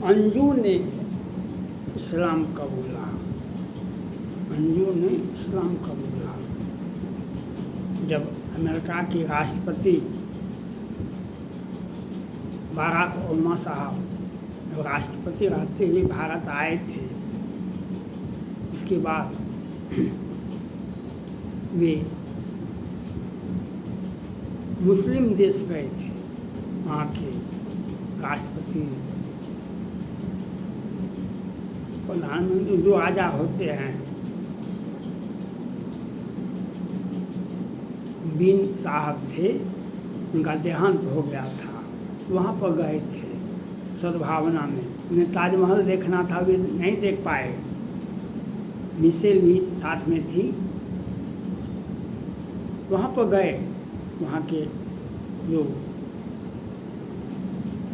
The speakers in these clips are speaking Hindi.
अंजू ने इस्लाम कबूला। अंजू ने इस्लाम कबूला। जब अमेरिका के राष्ट्रपति बाराक ओबामा साहब जब राष्ट्रपति रहते हुए भारत आए थे, उसके बाद वे मुस्लिम देश गए थे। वहाँ के राष्ट्रपति प्रधानमंत्री जो राजा होते हैं, बिन साहब थे, उनका देहांत हो गया था। वहाँ पर गए थे सद्भावना में। उन्हें ताजमहल देखना था, वे नहीं देख पाए। मिशेल भी साथ में थी। वहाँ पर गए, वहाँ के जो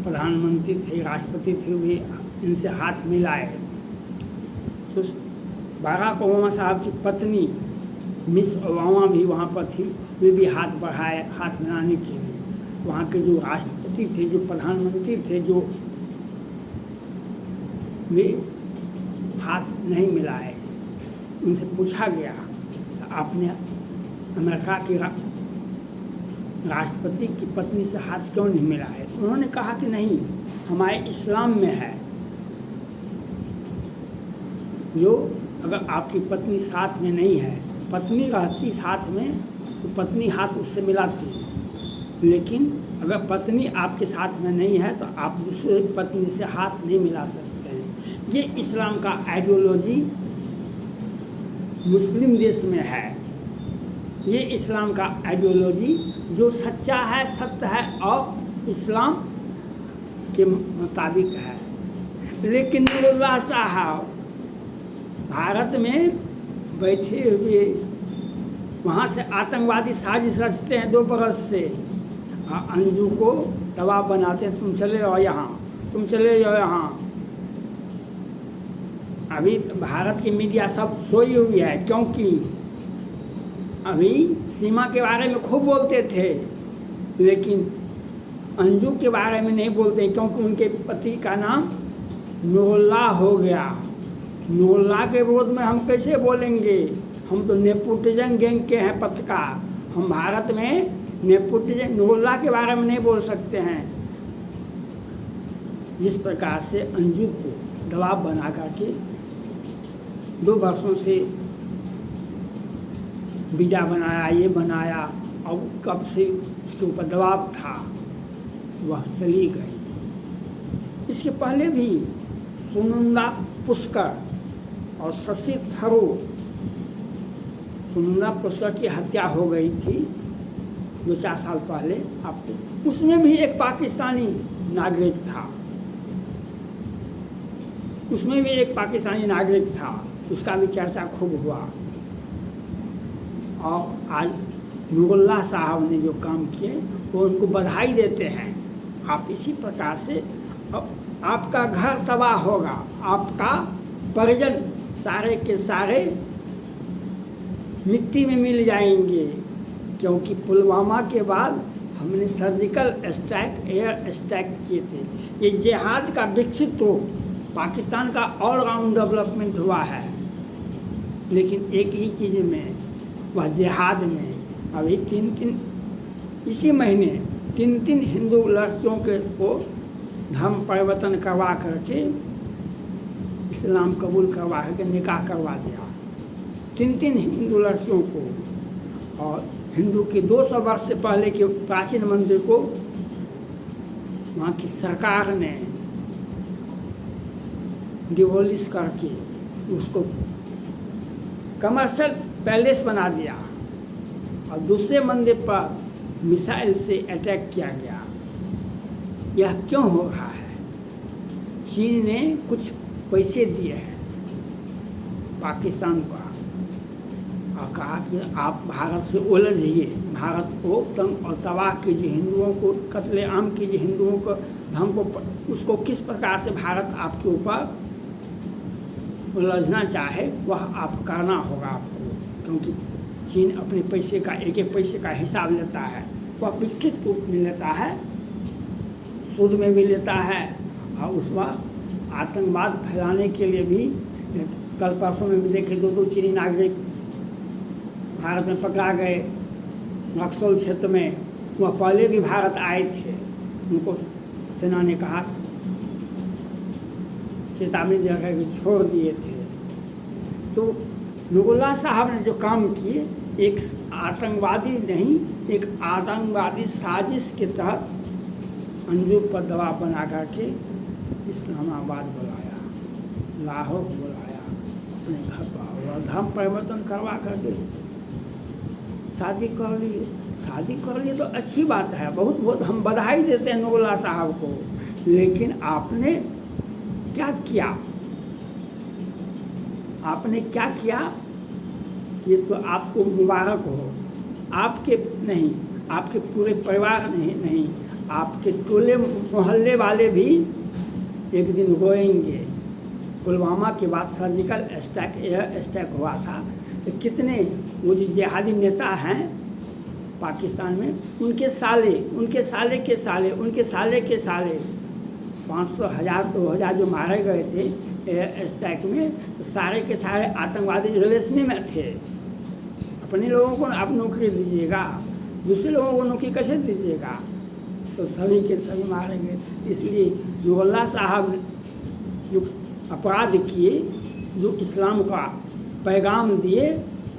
प्रधानमंत्री थे, राष्ट्रपति थे, वे इनसे हाथ मिलाए। तो बाराक ओबामा साहब की पत्नी मिस ओबामा भी वहाँ पर थी। वे भी हाथ बढ़ाए हाथ मिलाने के लिए। वहाँ के जो राष्ट्रपति थे, जो प्रधानमंत्री थे, जो वे हाथ नहीं मिलाए। उनसे पूछा गया, आपने अमेरिका के राष्ट्रपति की पत्नी से हाथ क्यों नहीं मिलाए? तो उन्होंने कहा कि नहीं, हमारे इस्लाम में है जो अगर आपकी पत्नी साथ में नहीं है, पत्नी रहती साथ में तो पत्नी हाथ उससे मिलाती, लेकिन अगर पत्नी आपके साथ में नहीं है तो आप दूसरे पत्नी से हाथ नहीं मिला सकते हैं। ये इस्लाम का आइडियोलॉजी मुस्लिम देश में है। ये इस्लाम का आइडियोलॉजी जो सच्चा है, सत्य है और इस्लाम के मुताबिक है। लेकिन नूरुल्लाह साहब भारत में बैठे हुए वहाँ से आतंकवादी साजिश रचते हैं 2 बरस से। अंजू को दबाव बनाते हैं, तुम चले जाओ यहाँ, तुम चले जाओ यहाँ। अभी भारत की मीडिया सब सोई हुई है, क्योंकि अभी सीमा के बारे में खूब बोलते थे, लेकिन अंजू के बारे में नहीं बोलते, क्योंकि उनके पति का नाम नूरुल्लाह हो गया। नूरुल्लाह के विरोध में हम कैसे बोलेंगे? हम तो नेपोटिज्म गैंग के हैं पत्रकार। हम भारत में नेपोटिज्म नूरुल्लाह के बारे में नहीं बोल सकते हैं। जिस प्रकार से अंजू को दबाव बना करके 2 वर्षों से वीज़ा बनाया, ये बनाया, और कब से उसके ऊपर दबाव था, वह चली गई। इसके पहले भी सुनंदा पुष्कर और शशि थरूर, सुनंदा पुष्कर की हत्या हो गई थी 2-4 साल पहले आपको। उसमें भी एक पाकिस्तानी नागरिक था, उसमें भी एक पाकिस्तानी नागरिक था, उसका भी चर्चा खूब हुआ। और आज नूरुल्लाह साहब ने जो काम किए वो उनको बधाई देते हैं। आप इसी प्रकार से आपका घर तबाह होगा, आपका परिजन सारे के सारे मिट्टी में मिल जाएंगे, क्योंकि पुलवामा के बाद हमने सर्जिकल स्ट्राइक, एयर स्ट्राइक किए थे। ये जिहाद का विकसित तो पाकिस्तान का ऑलराउंड डेवलपमेंट हुआ है, लेकिन एक ही चीज़ में, वह जिहाद में अभी 3 इसी महीने 3 हिंदू लड़कियों के को धर्म परिवर्तन करवा करके इस्लाम कबूल करवा करके निकाह करवा दिया 3 हिंदू लड़कियों को। और हिंदू के 200 वर्ष से पहले के प्राचीन मंदिर को वहाँ की सरकार ने डिमोलिश करके उसको कमर्शियल पैलेस बना दिया, और दूसरे मंदिर पर मिसाइल से अटैक किया गया। यह क्यों हो रहा है? चीन ने कुछ पैसे दिए हैं पाकिस्तान को और कहा कि आप भारत से उलझिए, भारत को तंग और तबाह कीजिए, हिंदुओं को कत्लेआम कीजिए, हिंदुओं को धर्म को, उसको किस प्रकार से भारत आपके ऊपर उलझना चाहे वह आप करना होगा आपको, क्योंकि चीन अपने पैसे का एक पैसे का हिसाब लेता है। वह विकसित रूप में लेता है, सूद में भी लेता है, और उसमें आतंकवाद फैलाने के लिए भी, कल परसों में भी देखे 2 चीनी नागरिक भारत में पकड़ा गए नक्सल क्षेत्र में। वह पहले भी भारत आए थे, उनको सेना ने कहा, चेतावनी देकर के छोड़ दिए थे। तो नूरुल्लाह साहब ने जो काम किए, एक आतंकवादी नहीं, एक आतंकवादी साजिश के तहत अंजू पर दबाव बना करके इस्लामाबाद बुलाया, लाहौर बुलाया, अपने घर पर धर्म परिवर्तन करवा करके शादी कर लिए। शादी कर लिए तो अच्छी बात है, बहुत बहुत हम बधाई देते हैं नूरुल्लाह साहब को। लेकिन आपने क्या किया, आपने क्या किया, ये तो आपको मुबारक हो। आपके नहीं, आपके पूरे परिवार नहीं, आपके टोले मोहल्ले वाले भी एक दिन रोएंगे। पुलवामा के बाद सर्जिकल स्ट्राइक, एयर स्ट्राइक हुआ था, तो कितने वो जो जिहादी नेता हैं पाकिस्तान में, उनके साले के साले 500, 1000, 2000 जो मारे गए थे एयर स्ट्राइक में, तो सारे के सारे आतंकवादी रिलेशन में थे। अपने लोगों को आप नौकरी दीजिएगा, दूसरे लोगों को नौकरी कैसे दीजिएगा? तो सभी के सभी मारे गए। इसलिए नूरुल्लाह साहब जो अपराध किए, जो इस्लाम का पैगाम दिए,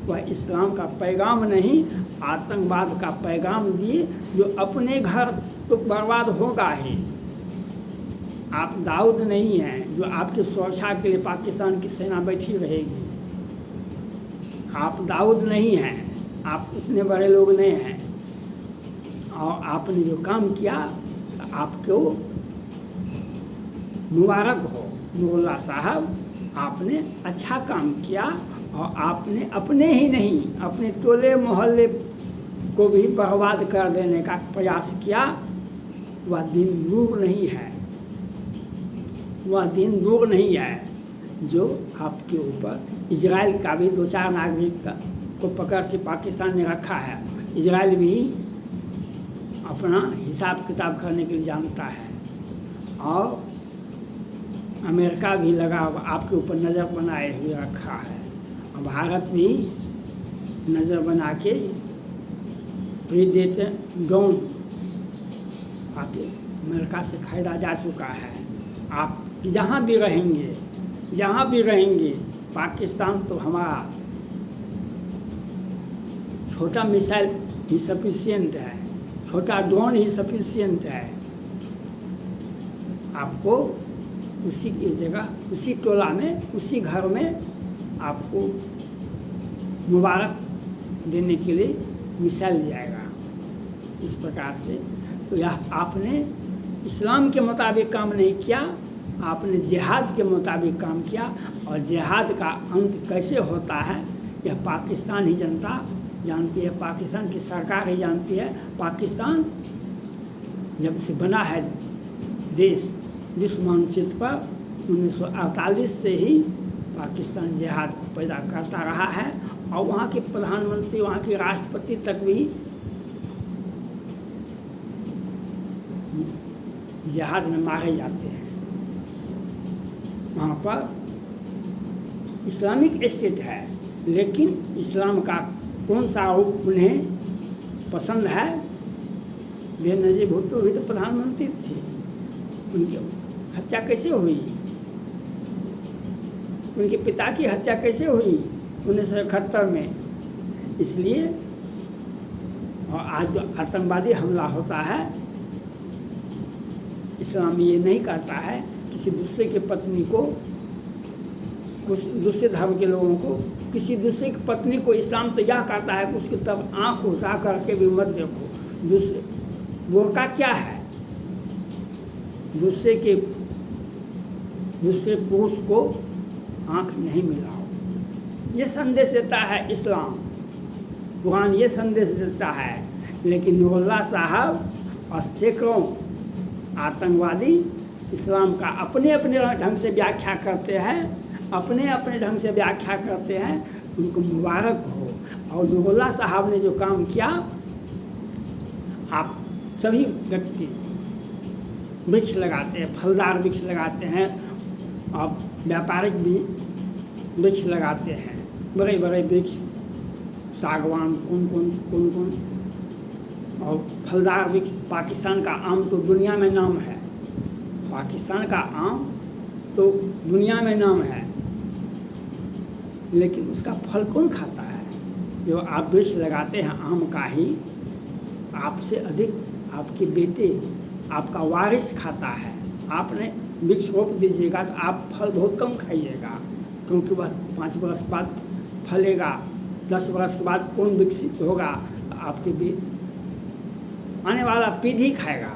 वह इस्लाम का पैगाम नहीं, आतंकवाद का पैगाम दिए, जो अपने घर तो बर्बाद होगा ही। आप दाऊद नहीं हैं जो आपकी सुरक्षा के लिए पाकिस्तान की सेना बैठी रहेगी। आप दाऊद नहीं हैं, आप उतने बड़े लोग नहीं हैं। और आपने जो काम किया, आपको मुबारक हो नूरुल्लाह साहब, आपने अच्छा काम किया। और आपने अपने ही नहीं, अपने टोले मोहल्ले को भी बर्बाद कर देने का प्रयास किया। वह दिन दूर नहीं है, वह दिन दूर नहीं है जो आपके ऊपर इजराइल का भी 2-4 नागरिक को पकड़ के पाकिस्तान में रखा है। इजराइल भी अपना हिसाब किताब करने के लिए जानता है, और अमेरिका भी लगा आपके ऊपर नज़र बनाए हुए रखा है, और भारत भी नज़र बना के प्रीडेटर ड्रोन आके अमेरिका से खरीदा जा चुका है। आप जहाँ भी रहेंगे, पाकिस्तान तो हमारा छोटा मिसाइल ही सफिशिएंट है, छोटा ड्रोन ही सफिशिएंट है। आपको उसी की जगह, उसी टोला में, उसी घर में आपको मुबारक देने के लिए मिसाइल जाएगा। इस प्रकार से तो यह आपने इस्लाम के मुताबिक काम नहीं किया, आपने जिहाद के मुताबिक काम किया। और जिहाद का अंत कैसे होता है, यह पाकिस्तान ही जनता जानती है, पाकिस्तान की सरकार ही जानती है। पाकिस्तान जब से बना है देश विश्व मानचित्र पर, 1948 से ही पाकिस्तान जिहाद पैदा करता रहा है। और वहाँ के प्रधानमंत्री, वहाँ के राष्ट्रपति तक भी जिहाद में मारे जाते हैं। वहाँ पर इस्लामिक स्टेट है, लेकिन इस्लाम का कौन सा रूप उन्हें पसंद है? बेनजीर भुट्टो भी तो प्रधानमंत्री थे, उनकी हत्या कैसे हुई? उनके पिता की हत्या कैसे हुई 1971 में? इसलिए और आज जो आतंकवादी हमला होता है, इस्लाम ये नहीं करता है किसी दूसरे की पत्नी को, कुछ दूसरे धर्म के लोगों को, किसी दूसरे की पत्नी को इस्लाम तो यह कहता है कि उसकी तरफ आँख उठा करके भी मत देखो। दूसरे बुर्का क्या है? दूसरे पुरुष को आँख नहीं मिलाओ, ये संदेश देता है इस्लाम, कुरान ये संदेश देता है। लेकिन नूरुल्लाह साहब और सैकड़ों आतंकवादी इस्लाम का अपने अपने ढंग से व्याख्या करते हैं, अपने अपने ढंग से व्याख्या करते हैं। उनको मुबारक हो। और नूरुल्लाह साहब ने जो काम किया, आप सभी व्यक्ति वृक्ष लगाते हैं, फलदार वृक्ष लगाते हैं, आप व्यापारिक भी वृक्ष लगाते हैं, बड़े बड़े वृक्ष, सागवान, कौन और फलदार वृक्ष। पाकिस्तान का आम तो दुनिया में नाम है, पाकिस्तान का आम तो दुनिया में नाम है, लेकिन उसका फल कौन खाता है? जो आप वृक्ष लगाते हैं आम का ही, आपसे अधिक आपके बेटे, आपका वारिस खाता है। आपने वृक्ष रोप दीजिएगा तो आप फल बहुत कम खाइएगा, क्योंकि वह 5 वर्ष बाद फलेगा, 10 वर्ष के बाद कौन विकसित होगा, आपके आने वाला पीढ़ी खाएगा,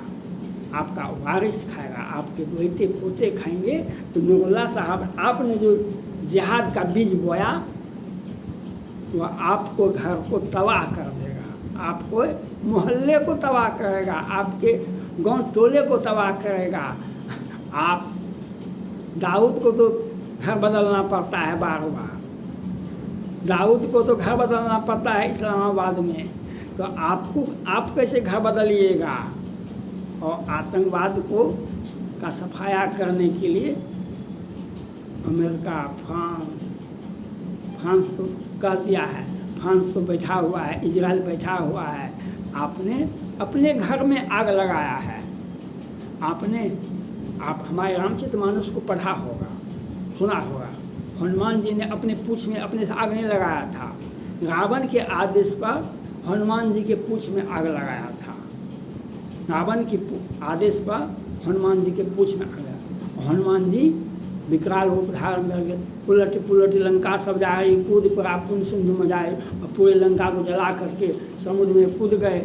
आपका वारिस खाएगा, आपके बेटे पोते खाएंगे। तो नूरुल्लाह साहब, आपने जो जिहाद का बीज बोया वह आपको घर को तबाह कर देगा, आपको मोहल्ले को तबाह करेगा, आपके गांव टोले को तबाह करेगा। आप दाऊद को तो घर बदलना पड़ता है बार बार, दाऊद को तो घर बदलना पड़ता है इस्लामाबाद में, तो आप कैसे घर बदलिएगा? और आतंकवाद को का सफाया करने के लिए अमेरिका, फ्रांस तो कह दिया है, फ्रांस तो बैठा हुआ है, इजराइल बैठा हुआ है। आपने अपने घर में आग लगाया है। आप हमारे रामचरितमानस को पढ़ा होगा, सुना होगा। हनुमान जी ने अपने पूँछ में अपने से आग नहीं लगाया था, रावण के आदेश पर हनुमान जी के पूँछ में आग लगाया था। रावण के आदेश पर हनुमान जी के पूँछ में आग लगाया। हनुमान जी विकराल रूप धारण करके पुलट लंका सब जा रही, कूद पड़ा पुन सिंधु मजाए, और पूरे लंका को जला करके समुद्र में कूद गए।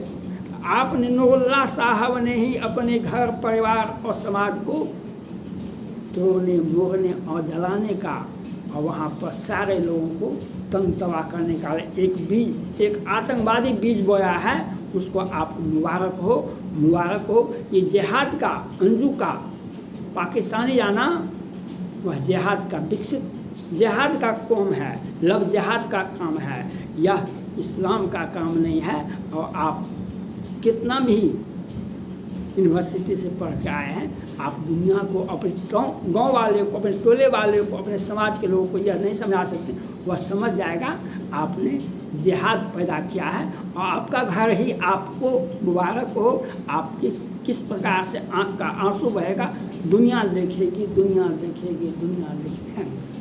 आपने नूरुल्लाह साहब ने ही अपने घर परिवार और समाज को तोड़ने, मोड़ने और जलाने का, और वहाँ पर सारे लोगों को तंग तबाह करने का एक आतंकवादी बीज बोया है। उसको आप मुबारक हो। ये जिहाद का अंजू का पाकिस्तानी जाना, वह जिहाद का विकसित जिहाद का काम है, लव जिहाद का काम है, यह इस्लाम का काम नहीं है। और आप कितना भी यूनिवर्सिटी से पढ़ के आए हैं, आप दुनिया को, अपने गांव वाले को, अपने टोले वाले को, अपने समाज के लोगों को यह नहीं समझा सकते। वह समझ जाएगा आपने जिहाद पैदा किया है, और आपका घर ही आपको मुबारक हो। आपके किस प्रकार से आँख का आंसू बहेगा, दुनिया देखेगी। थैंक्स।